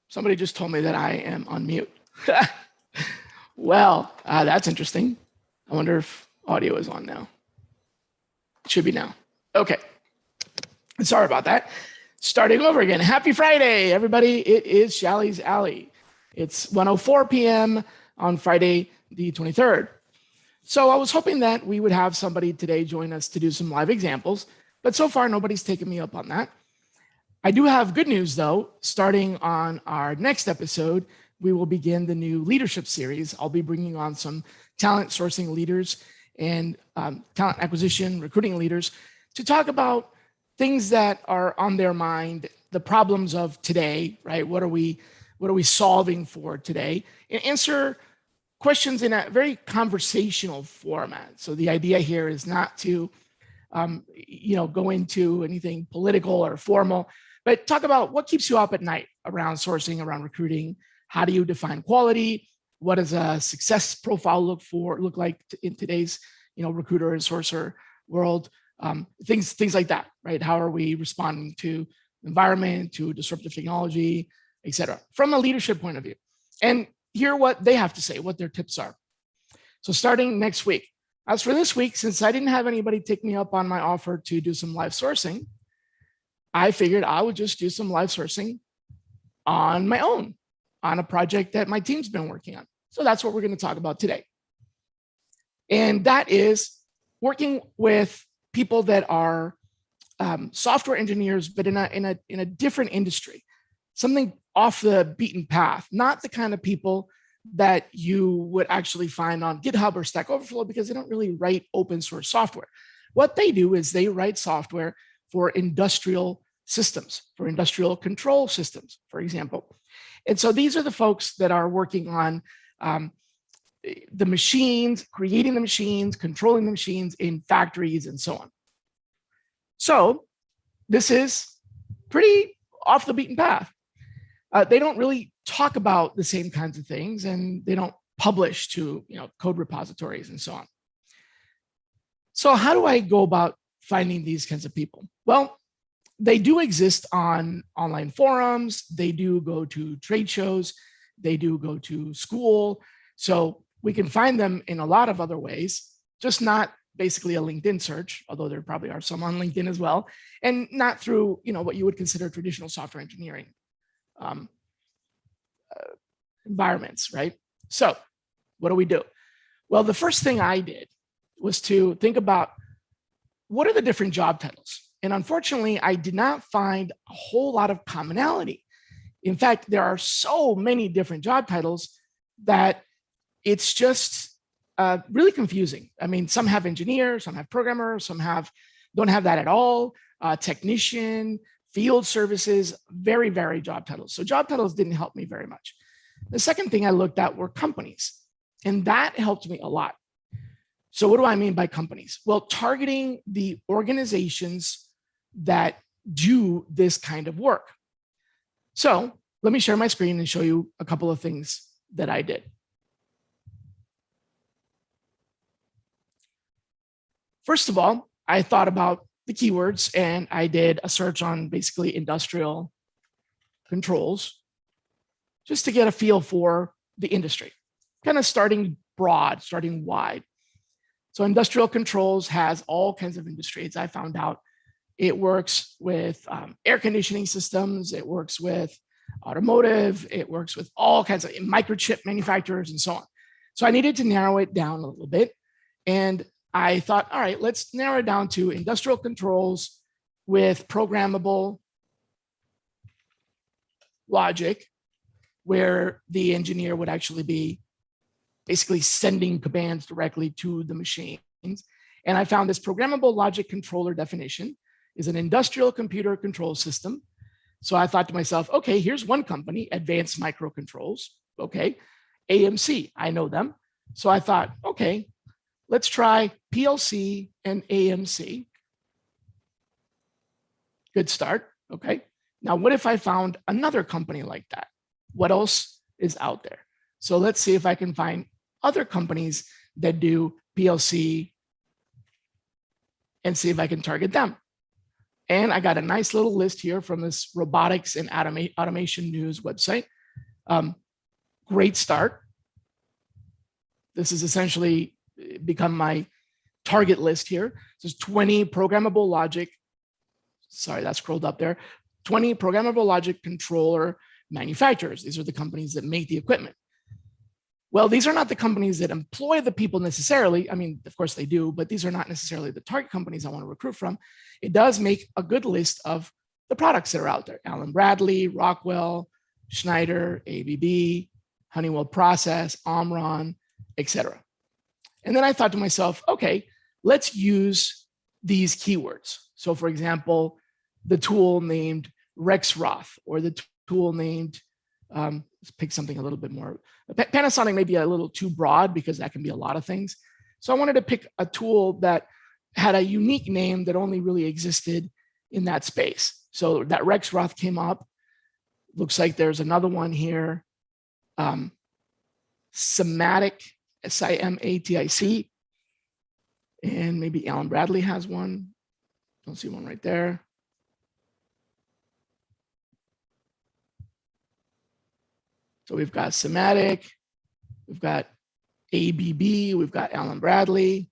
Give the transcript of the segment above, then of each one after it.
Somebody just told me that I am on mute. Well, that's interesting. I wonder if audio is on now. It should be now. Okay. Sorry about that. Starting over again. Happy Friday, everybody. It is Shally's Alley. It's 1:04 p.m. on Friday, the 23rd. So I was hoping that we would have somebody today join us to do some live examples, but so far nobody's taken me up on that. I do have good news though. Starting on our next episode, we will begin the new leadership series. I'll be bringing on some talent sourcing leaders and talent acquisition, recruiting leaders to talk about things that are on their mind, the problems of today, right? What are we solving for today? And answer questions in a very conversational format. So the idea here is not to go into anything political or formal, but talk about what keeps you up at night around sourcing, around recruiting. How do you define quality? What does a success profile look like in today's recruiter and sourcer world? Things like that, right? How are we responding to environment, to disruptive technology, et cetera, from a leadership point of view, and hear what they have to say, what their tips are. So starting next week. As for this week, since I didn't have anybody take me up on my offer to do some live sourcing, I figured I would just do some live sourcing on my own, on a project that my team's been working on. So that's what we're going to talk about today. And that is working with people that are software engineers, but in a different industry, something off the beaten path, not the kind of people that you would actually find on GitHub or Stack Overflow, because they don't really write open source software. What they do is they write software for industrial systems, for industrial control systems, for example. And so these are the folks that are working on the machines, creating the machines, controlling the machines in factories and so on. So this is pretty off the beaten path. They don't really talk about the same kinds of things, and they don't publish to code repositories and so on. So how do I go about finding these kinds of people? Well, they do exist on online forums. They do go to trade shows. They do go to school. So we can find them in a lot of other ways, just not basically a LinkedIn search, although there probably are some on LinkedIn as well, and not through what you would consider traditional software engineering environments, right? So what do? Well, the first thing I did was to think about what are the different job titles. And unfortunately, I did not find a whole lot of commonality. In fact, there are so many different job titles that it's just really confusing. I mean, some have engineer, some have programmer, some don't have that at all. Technician, field services, very varied job titles. So job titles didn't help me very much. The second thing I looked at were companies, and that helped me a lot. So what do I mean by companies? Well, targeting the organizations that do this kind of work. So let me share my screen and show you a couple of things that I did. First of all, I thought about the keywords and I did a search on basically industrial controls just to get a feel for the industry, kind of starting broad, starting wide. So industrial controls has all kinds of industries. I found out it works with air conditioning systems. It works with automotive. It works with all kinds of microchip manufacturers and so on. So I needed to narrow it down a little bit. And I thought, all right, let's narrow it down to industrial controls with programmable logic, where the engineer would actually be basically sending commands directly to the machines. And I found this programmable logic controller definition is an industrial computer control system. So I thought to myself, okay, here's one company, Advanced Microcontrols. Okay, AMC, I know them. So I thought, okay, let's try PLC and AMC. Good start. Okay. Now, what if I found another company like that? What else is out there? So let's see if I can find other companies that do PLC and see if I can target them. And I got a nice little list here from this robotics and automation news website. Great start. This is essentially become my target list here. There's 20 programmable logic. Sorry, that scrolled up there. 20 programmable logic controller manufacturers. These are the companies that make the equipment. Well, these are not the companies that employ the people necessarily. I mean, of course they do, but these are not necessarily the target companies I want to recruit from. It does make a good list of the products that are out there. Allen-Bradley, Rockwell, Schneider, ABB, Honeywell Process, Omron, etc. And then I thought to myself, okay, let's use these keywords. So for example, the tool named Rexroth, or the tool named, let's pick something a little bit more. Panasonic may be a little too broad because that can be a lot of things. So I wanted to pick a tool that had a unique name that only really existed in that space. So that Rexroth came up. Looks like there's another one here. Simatic, S-I-M-A-T-I-C. And maybe Allen-Bradley has one. Don't see one right there. So we've got Simatic, we've got ABB, we've got Allen-Bradley,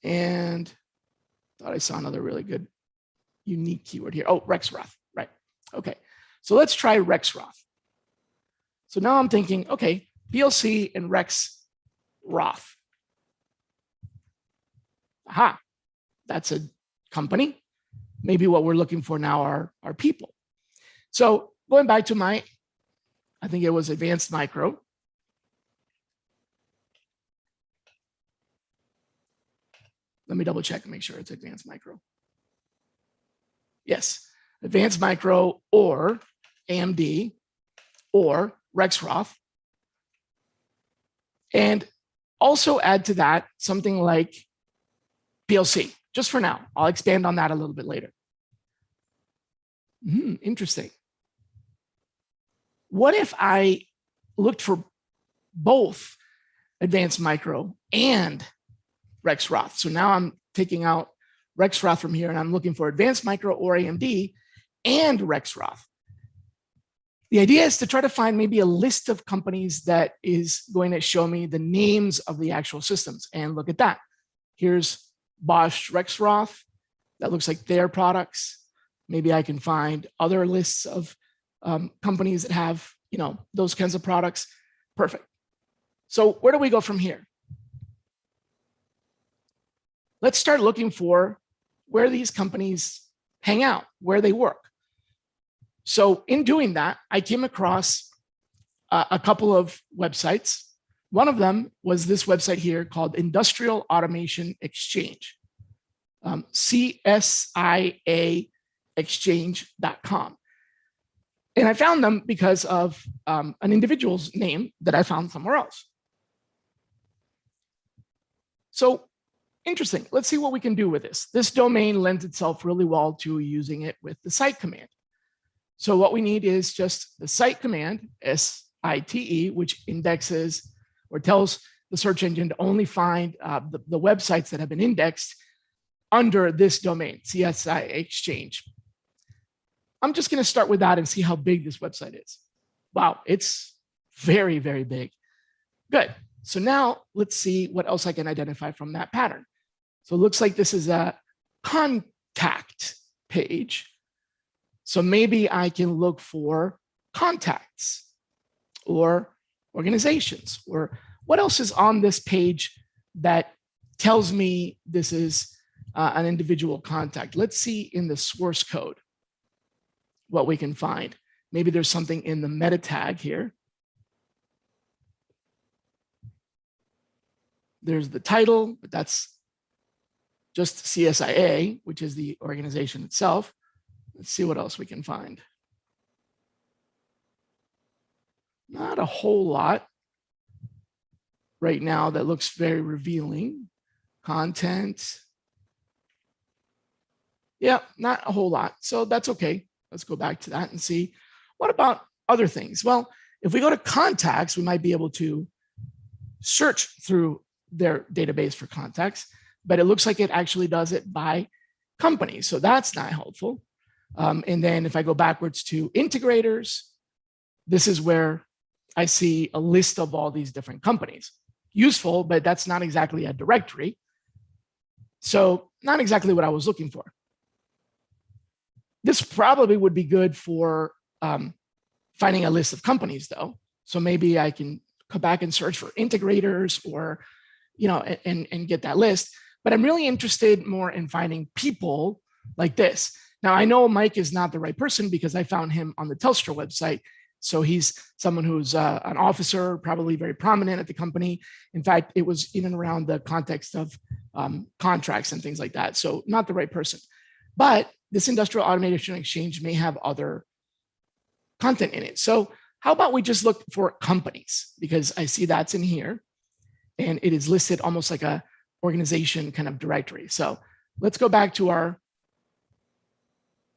and thought I saw another really good unique keyword here. Oh, Rexroth, right. Okay, so let's try Rexroth. So now I'm thinking, okay, PLC and Rexroth. Aha, that's a company. Maybe what we're looking for now are people. So going back to my, I think it was Advanced Micro. Let me double check and make sure it's Advanced Micro. Yes, Advanced Micro or AMD or Rexroth. And also add to that something like PLC, just for now. I'll expand on that a little bit later. Interesting. What if I looked for both Advanced Micro and Rexroth? So now I'm taking out Rexroth from here and I'm looking for Advanced Micro or AMD and Rexroth. The idea is to try to find maybe a list of companies that is going to show me the names of the actual systems. And look at that. Here's Bosch Rexroth. That looks like their products. Maybe I can find other lists of companies that have, those kinds of products. Perfect. So where do we go from here? Let's start looking for where these companies hang out, where they work. So in doing that, I came across a couple of websites. One of them was this website here called Industrial Automation Exchange, CSIAexchange.com. And I found them because of an individual's name that I found somewhere else. So interesting. Let's see what we can do with this. This domain lends itself really well to using it with the site command. So what we need is just the site command, S-I-T-E, which indexes or tells the search engine to only find the websites that have been indexed under this domain, CSI Exchange. I'm just going to start with that and see how big this website is. Wow, it's very, very big. Good. So now let's see what else I can identify from that pattern. So it looks like this is a contact page. So maybe I can look for contacts or organizations, or what else is on this page that tells me this is an individual contact. Let's see in the source code what we can find. Maybe there's something in the meta tag here. There's the title, but that's just CSIA, which is the organization itself. Let's see what else we can find. Not a whole lot right now that looks very revealing. Content. Yeah, not a whole lot. So that's okay. Let's go back to that and see. What about other things? Well, if we go to contacts, we might be able to search through their database for contacts, but it looks like it actually does it by company. So that's not helpful. And then if I go backwards to integrators, this is where I see a list of all these different companies. Useful, but that's not exactly a directory. So not exactly what I was looking for. This probably would be good for finding a list of companies though. So maybe I can go back and search for integrators or, and get that list. But I'm really interested more in finding people like this. Now I know Mike is not the right person because I found him on the Telstra website. So he's someone who's an officer, probably very prominent at the company. In fact, it was in and around the context of contracts and things like that. So not the right person. But this Industrial Automation Exchange may have other content in it. So how about we just look for companies? Because I see that's in here. And it is listed almost like a organization kind of directory. So let's go back to our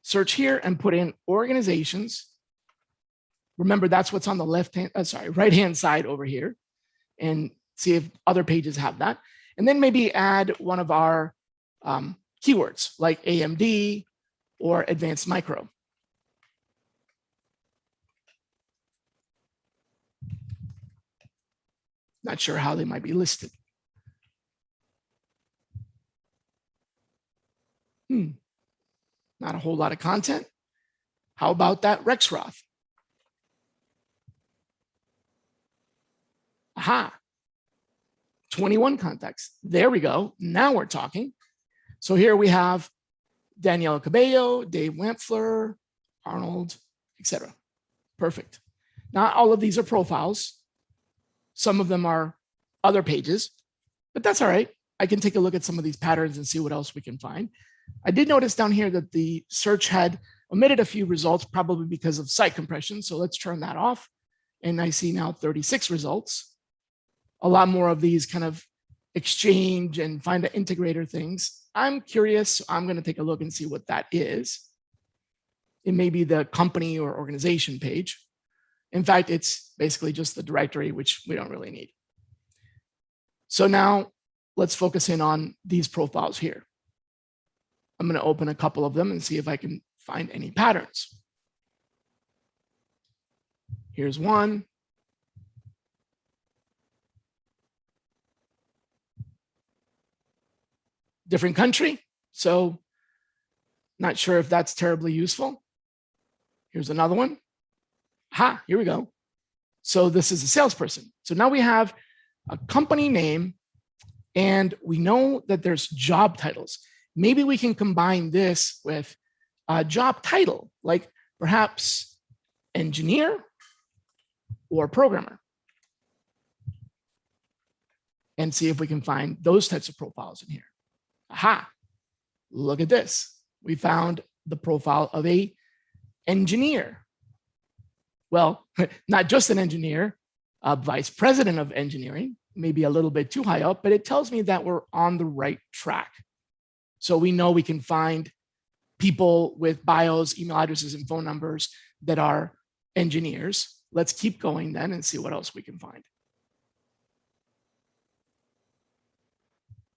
search here and put in organizations. Remember, that's what's on the right-hand side over here, and see if other pages have that. And then maybe add one of our keywords like AMD or Advanced Micro. Not sure how they might be listed. Not a whole lot of content. How about that Rexroth? Aha, 21 contacts. There we go. Now we're talking. So here we have Danielle Cabello, Dave Wampfler, Arnold, etc. Perfect. Not all of these are profiles. Some of them are other pages, but that's all right. I can take a look at some of these patterns and see what else we can find. I did notice down here that the search had omitted a few results, probably because of site compression. So let's turn that off. And I see now 36 results. A lot more of these kind of exchange and find an integrator things. I'm curious. So I'm going to take a look and see what that is. It may be the company or organization page. In fact, it's basically just the directory, which we don't really need. So now let's focus in on these profiles here. I'm going to open a couple of them and see if I can find any patterns. Here's one. Different country, so not sure if that's terribly useful. Here's another one. Ha, here we go. So this is a salesperson. So now we have a company name and we know that there's job titles. Maybe we can combine this with a job title, like perhaps engineer or programmer, and see if we can find those types of profiles in here. Aha, look at this. We found the profile of a engineer. Well, not just an engineer, a vice president of engineering, maybe a little bit too high up, but it tells me that we're on the right track. So we know we can find people with bios, email addresses, and phone numbers that are engineers. Let's keep going then and see what else we can find.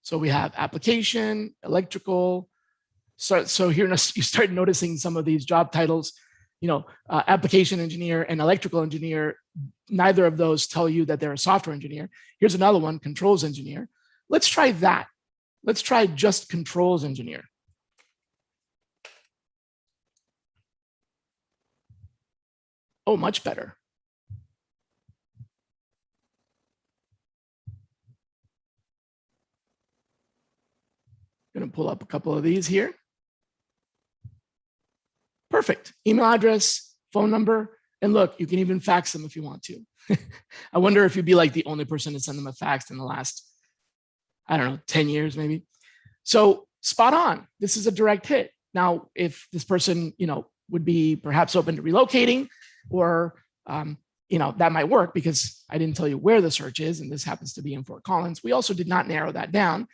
So we have application, electrical. So here you start noticing some of these job titles, application engineer and electrical engineer. Neither of those tell you that they're a software engineer. Here's another one, controls engineer. Let's try that. Let's try just controls engineer. Oh, much better. Going to pull up a couple of these here. Perfect. Email address, phone number, and look, you can even fax them if you want to. I wonder if you'd be like the only person to send them a fax in the last, 10 years maybe. So spot on. This is a direct hit. Now, if this person, would be perhaps open to relocating, or that might work because I didn't tell you where the search is, and this happens to be in Fort Collins. We also did not narrow that down,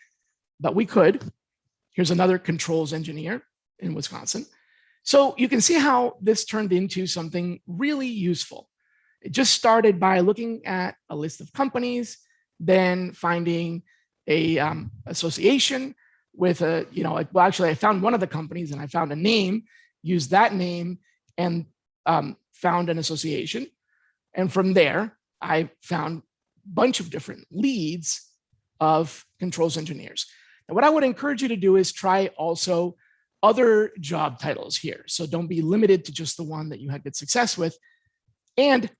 but we could. Here's another controls engineer in Wisconsin. So you can see how this turned into something really useful. It just started by looking at a list of companies, then finding a association with actually I found one of the companies and I found a name, used that name and found an association. And from there, I found a bunch of different leads of controls engineers. Now, what I would encourage you to do is try also other job titles here. So don't be limited to just the one that you had good success with. And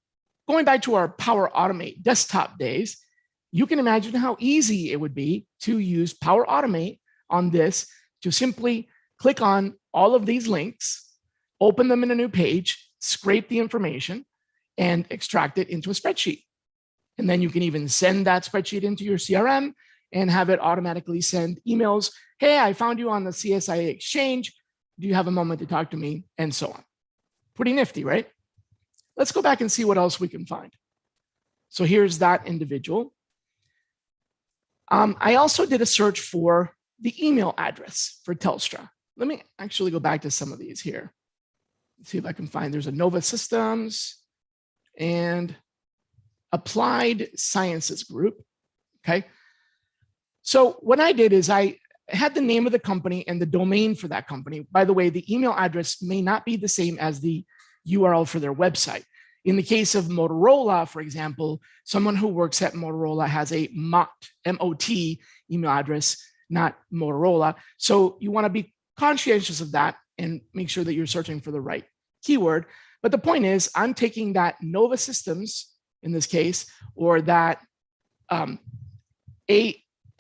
going back to our Power Automate desktop days, you can imagine how easy it would be to use Power Automate on this to simply click on all of these links, open them in a new page, scrape the information, and extract it into a spreadsheet. And then you can even send that spreadsheet into your CRM and have it automatically send emails. Hey, I found you on the CSIA Exchange. Do you have a moment to talk to me? And so on. Pretty nifty, right? Let's go back and see what else we can find. So here's that individual. I also did a search for the email address for Telstra. Let me actually go back to some of these here. Let's see if I can find, there's a Nova Systems and Applied Sciences Group, okay? So what I did is I had the name of the company and the domain for that company. By the way, the email address may not be the same as the URL for their website. In the case of Motorola, for example, someone who works at Motorola has a MOT, M-O-T email address, not Motorola. So you want to be conscientious of that and make sure that you're searching for the right keyword. But the point is, I'm taking that Nova Systems, in this case, or that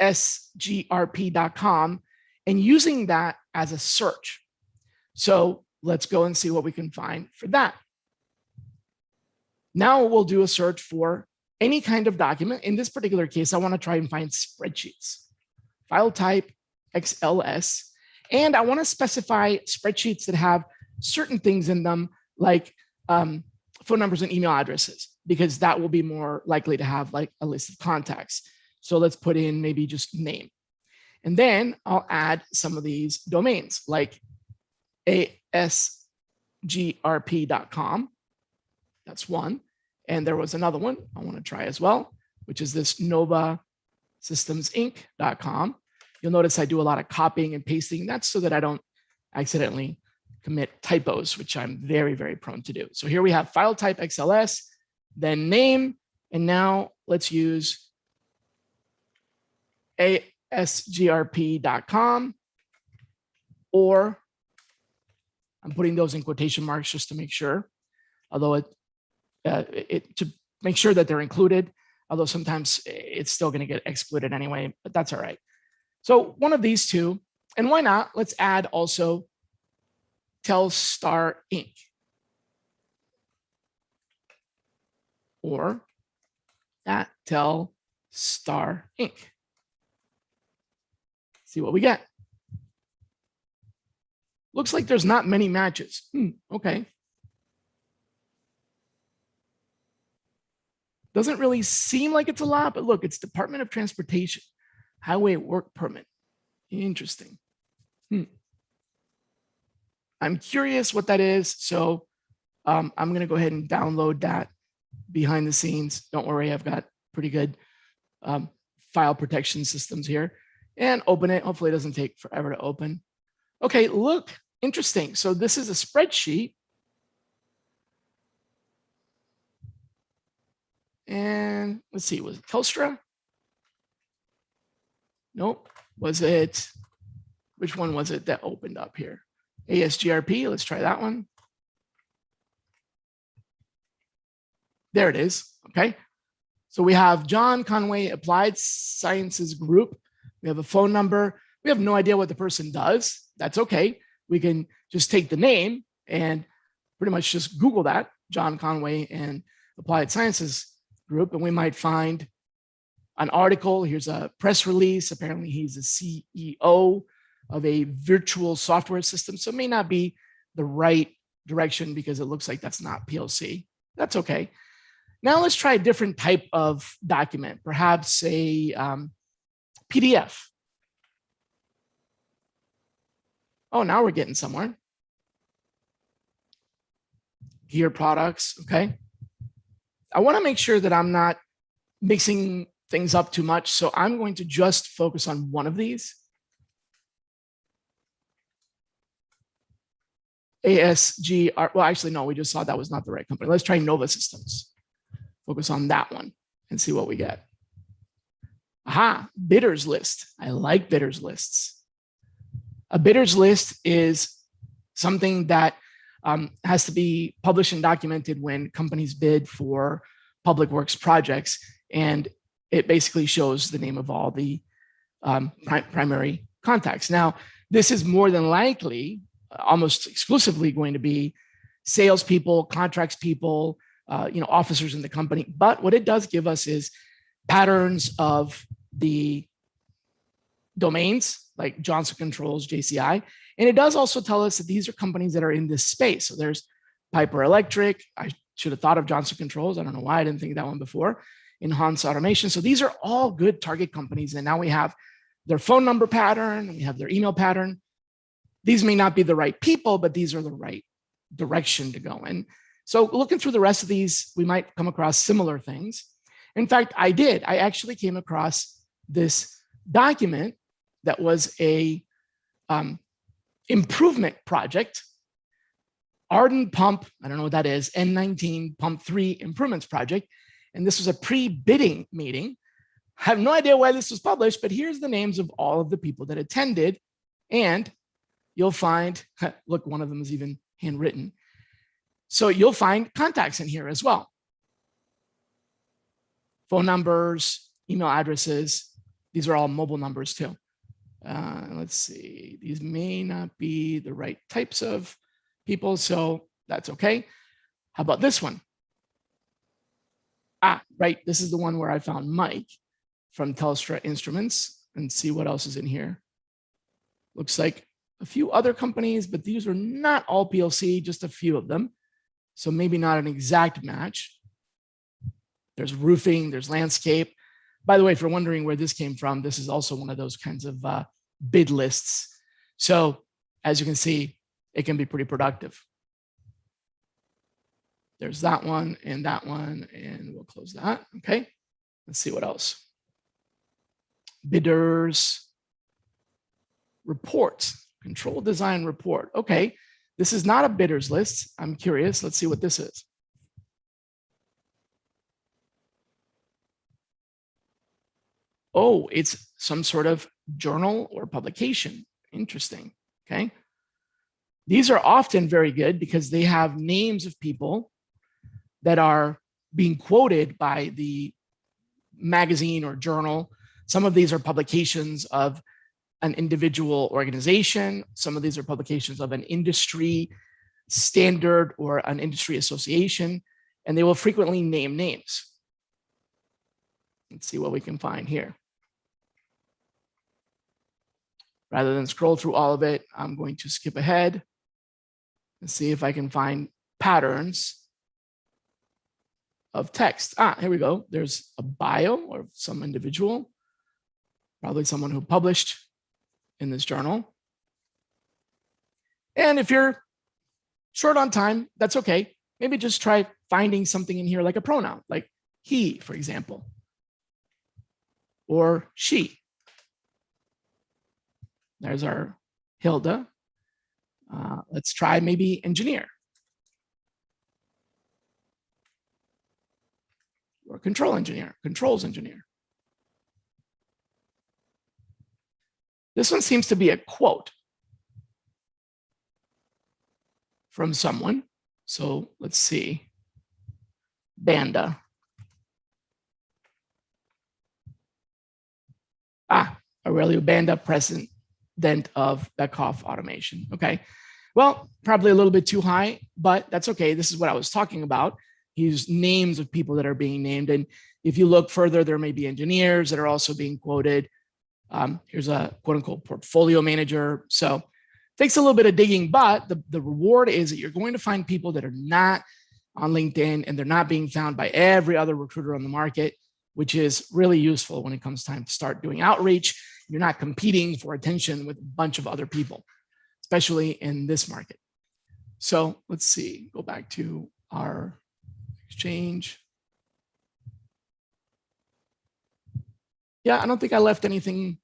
ASGRP.com and using that as a search. So let's go and see what we can find for that. Now we'll do a search for any kind of document. In this particular case, I want to try and find spreadsheets. File type XLS. And I want to specify spreadsheets that have certain things in them, like phone numbers and email addresses, because that will be more likely to have like a list of contacts. So let's put in maybe just name. And then I'll add some of these domains like ASGRP.com. That's one. And there was another one I want to try as well, which is this NovaSystemsInc.com. You'll notice I do a lot of copying and pasting. That's so that I don't accidentally commit typos, which I'm very, very prone to do. So here we have file type XLS, then name, and now let's use ASGRP.com, or I'm putting those in quotation marks just to make sure, although to make sure that they're included, although sometimes it's still going to get excluded anyway, but that's all right. So one of these two, and why not? Let's add also Telstar Inc. or that Telstar Inc. See what we get. Looks like there's not many matches. Okay. Doesn't really seem like it's a lot, but look, it's Department of Transportation, Highway Work Permit. Interesting. I'm curious what that is. So I'm going to go ahead and download that behind the scenes. Don't worry, I've got pretty good file protection systems here, and open it. Hopefully it doesn't take forever to open. Okay, look, interesting. So this is a spreadsheet. And let's see, was it Telstra? Nope. Was it, which one was it that opened up here? ASGRP, let's try that one. There it is, okay. So we have John Conway Applied Sciences Group. We have a phone number. We have no idea what the person does. That's okay. We can just take the name and pretty much just Google that, John Conway and Applied Sciences Group, and we might find an article. Here's a press release. Apparently he's the CEO of a virtual software system. So it may not be the right direction because it looks like that's not PLC. That's okay. Now let's try a different type of document, perhaps a PDF. Oh, now we're getting somewhere. Gear products, okay. I want to make sure that I'm not mixing things up too much. So I'm going to just focus on one of these. ASGR, well, actually, no, we just saw that was not the right company. Let's try Nova Systems. focus on that one and see what we get. Aha, bidders list. I like bidders lists. A bidders list is something that has to be published and documented when companies bid for public works projects. And it basically shows the name of all the primary contacts. Now, this is more than likely, almost exclusively going to be salespeople, contracts people, officers in the company. But what it does give us is patterns of the domains like Johnson Controls, JCI. And it does also tell us that these are companies that are in this space. So there's Piper Electric. I should have thought of Johnson Controls. I don't know why I didn't think of that one before. In Hans Automation. So these are all good target companies. And now we have their phone number pattern, and we have their email pattern. These may not be the right people, but these are the right direction to go in. So looking through the rest of these, we might come across similar things. In fact, I did. I actually came across this document that was a improvement project. Arden Pump, I don't know what that is, N19 Pump 3 Improvements Project. And this was a pre-bidding meeting. I have no idea why this was published, but here's the names of all of the people that attended. And you'll find, look, one of them is even handwritten. So you'll find contacts in here as well. Phone numbers, email addresses. These are all mobile numbers too. Let's see, these may not be the right types of people, so that's okay. How about this one? Ah, right, this is the one where I found Mike from Telstra Instruments, and see what else is in here. Looks like a few other companies, but these are not all PLC, just a few of them. So maybe not an exact match. There's roofing, there's landscape. By the way, if you're wondering where this came from, this is also one of those kinds of bid lists. So as you can see, it can be pretty productive. There's that one, and we'll close that. Okay, let's see what else. Bidders, reports, control design report. Okay, this is not a bidders list. I'm curious. Let's see what this is. Oh, it's some sort of journal or publication. Interesting. Okay. These are often very good because they have names of people that are being quoted by the magazine or journal. Some of these are publications of an individual organization. Some of these are publications of an industry standard or an industry association, and they will frequently name names. Let's see what we can find here. Rather than scroll through all of it, I'm going to skip ahead and see if I can find patterns of text. Ah, here we go. There's a bio of some individual, probably someone who published in this journal. And if you're short on time, that's okay. Maybe just try finding something in here like a pronoun, like he, for example, or she. There's our Hilda. Let's try maybe engineer or control engineer, controls engineer. This one seems to be a quote from someone. So let's see. Banda. Ah, Aurelio Banda, president of Beckhoff Automation. Okay. Well, probably a little bit too high, but that's okay. This is what I was talking about. He's names of people that are being named. And if you look further, there may be engineers that are also being quoted. Here's a quote unquote portfolio manager. So it takes a little bit of digging, but the reward is that you're going to find people that are not on LinkedIn and they're not being found by every other recruiter on the market, which is really useful when it comes time to start doing outreach. You're not competing for attention with a bunch of other people, especially in this market. So let's see, go back to our exchange. Yeah, I don't think I left anything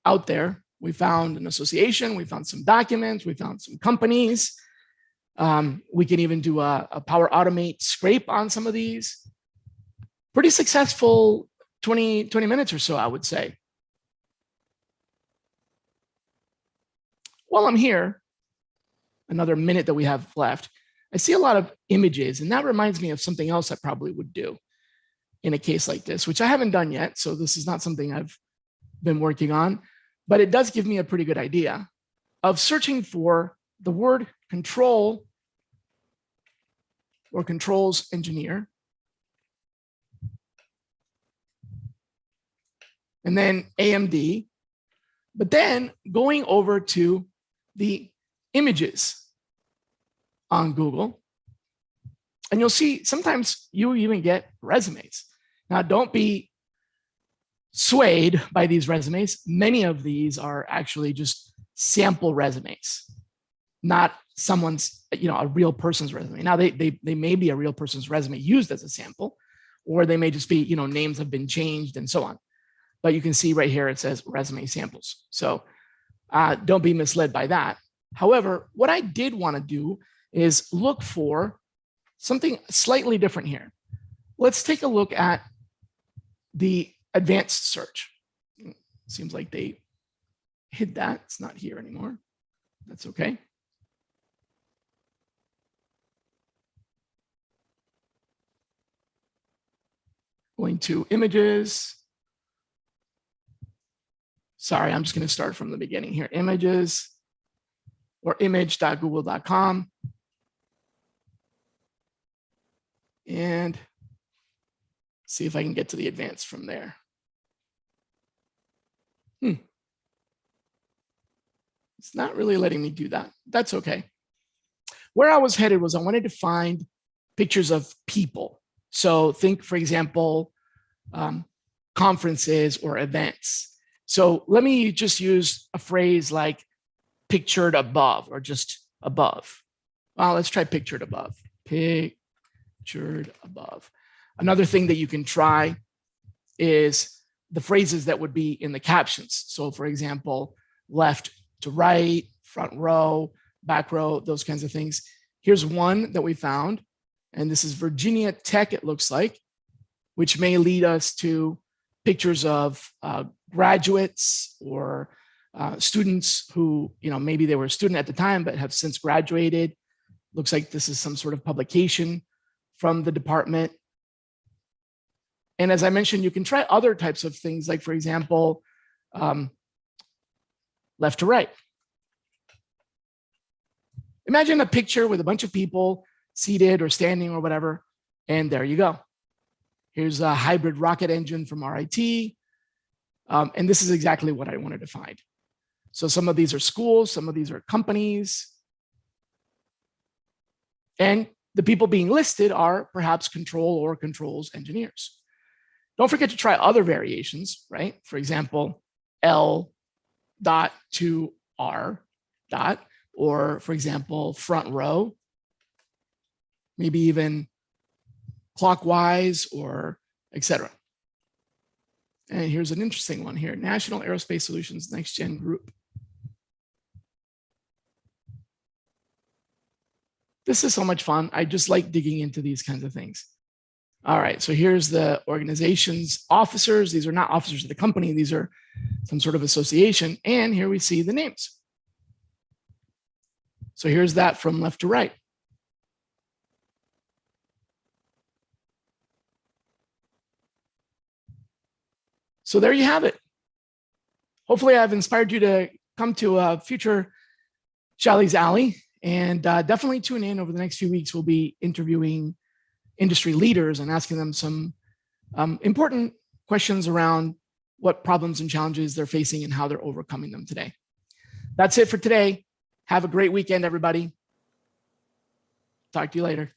out there. We found an association, we found some documents, we found some companies. We can even do a Power Automate scrape on some of these. Pretty successful 20 minutes or so, I would say. While I'm here, another minute that we have left, I see a lot of images, and that reminds me of something else I probably would do in a case like this, which I haven't done yet. So this is not something I've been working on, but it does give me a pretty good idea of searching for the word control or controls engineer. And then AMD, but then going over to the images on Google. And you'll see sometimes you even get resumes. Now, don't be swayed by these resumes. Many of these are actually just sample resumes, not someone's, a real person's resume. Now, they may be a real person's resume used as a sample, or they may just be, names have been changed and so on. But you can see right here, it says resume samples. So don't be misled by that. However, what I did want to do is look for something slightly different here. Let's take a look at the advanced search. Seems like they hid that. It's not here anymore. That's okay. Going to images. Sorry, I'm just going to start from the beginning here. Images or image.google.com. And see if I can get to the advanced from there. It's not really letting me do that. That's okay. Where I was headed was I wanted to find pictures of people. So think, for example, conferences or events. So let me just use a phrase like pictured above or just above. Well, let's try pictured above. Pictured above. Another thing that you can try is the phrases that would be in the captions. So for example, left to right, front row, back row, those kinds of things. Here's one that we found, and this is Virginia Tech, it looks like, which may lead us to pictures of graduates or students who, maybe they were a student at the time, but have since graduated. Looks like this is some sort of publication from the department. And as I mentioned, you can try other types of things, like, for example, left to right. Imagine a picture with a bunch of people seated or standing or whatever, and there you go. Here's a hybrid rocket engine from RIT. And this is exactly what I wanted to find. So some of these are schools, some of these are companies. And the people being listed are perhaps control or controls engineers. Don't forget to try other variations, right? For example, L dot to R dot, or for example, front row, maybe even clockwise or etc. And here's an interesting one here, National Aerospace Solutions Next Gen Group. This is so much fun. I just like digging into these kinds of things. All right, so here's the organization's officers. These are not officers of the company. These are some sort of association. And here we see the names. So here's that from left to right. So there you have it. Hopefully I've inspired you to come to a future Shelly's Alley, and definitely tune in over the next few weeks. We'll be interviewing industry leaders and asking them some important questions around what problems and challenges they're facing and how they're overcoming them today. That's it for today. Have a great weekend, everybody. Talk to you later.